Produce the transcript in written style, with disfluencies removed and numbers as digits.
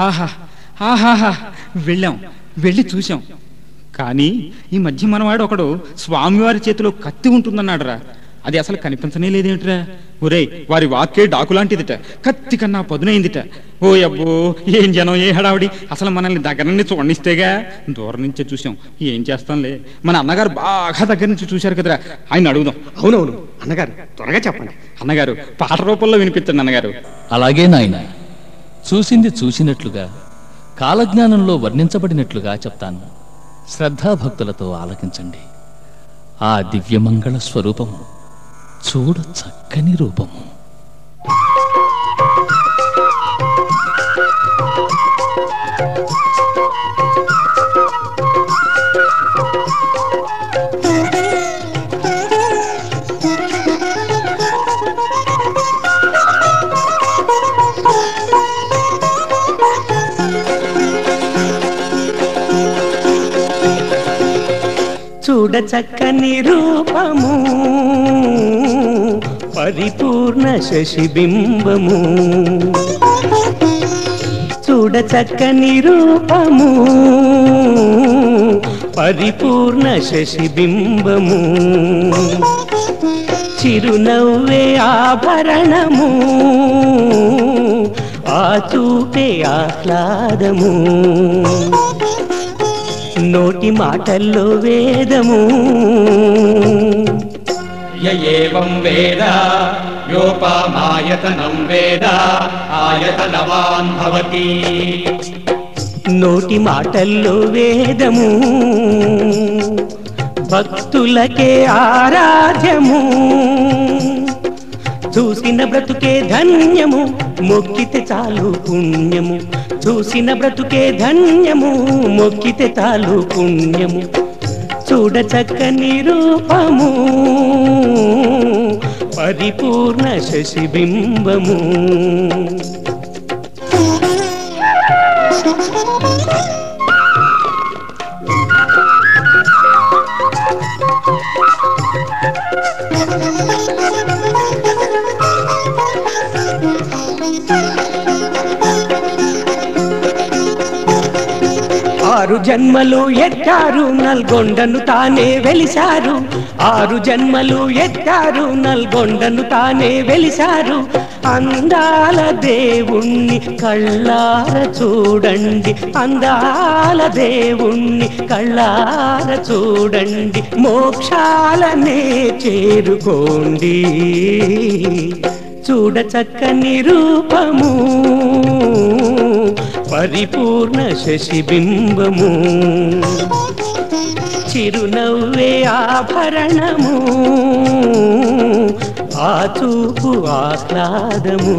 ఆహా ఆహాహా వెళ్ళాం, వెళ్ళి చూసాం. కానీ ఈ మధ్య మనవాడు ఒకడు స్వామివారి చేతిలో కత్తి ఉంటుందన్నాడురా. అది అసలు కనిపించనే లేదేమిట్రా? ఒరేయ్, వారి వాక్కే డాకులాంటిదిట, కత్తి కన్నా పదునైందిట. ఓ అబ్బో, ఏం జనం, ఏ హడావుడి! అసలు మనల్ని దగ్గర నుంచి చూడనిస్తేగా. దూరం నుంచే చూసాం, ఏం చేస్తాంలే. మన అన్నగారు బాగా దగ్గర నుంచి చూశారు కదరా, ఆయన అడుగుదాం. అవునవును అన్నగారు, త్వరగా చెప్పండి. అన్నగారు, పాట రూపంలో వినిపించండి అన్నగారు. అలాగే నాయన, చూసింది చూసినట్లుగా, కాలజ్ఞానంలో వర్ణించబడినట్లుగా చెప్తాను. శ్రద్ధాభక్తులతో ఆలకించండి. ఆ దివ్యమంగళ స్వరూపము చూడ చక్కని రూపము. చూడ చక్కని రూపము, పరిపూర్ణ శశిబింబము. చూడ చక్కని రూపము, పరిపూర్ణ శశిబింబము. చిరునవ్వే ఆభరణము, ఆ చూపే ఆహ్లాదము. నోటి మాటల్లో వేదము. ఏవం వేద యోపామాయతనం వేద ఆయతనవాన్ భవతి. నోటి మాటల్లో వేదము, భక్తులకే ఆరాధ్యము. చూసిన బ్రతుకే ధన్యము, మొక్కితే చాలు పుణ్యము. చూసిన బ్రతుకే ధన్యము, మొక్కితే చాలు పుణ్యము. చూడ చక్కని రూపము, పరిపూర్ణ శశిబింబము. ఆరు జన్మలు ఎత్తారు నల్గొండను తానే వెలిశారు. ఆరు జన్మలు ఎత్తారు నల్గొండను తానే వెలిశారు. అందాల దేవుణ్ణి కళ్ళార చూడండి, అందాల దేవుణ్ణి కళ్ళార చూడండి. మోక్షాలనే చేరుకోండి. చూడ చక్కని రూపము, పరిపూర్ణ శశిబింబము. చిరునవ్వే ఆభరణము, ఆ చూపు ఆహ్లాదము.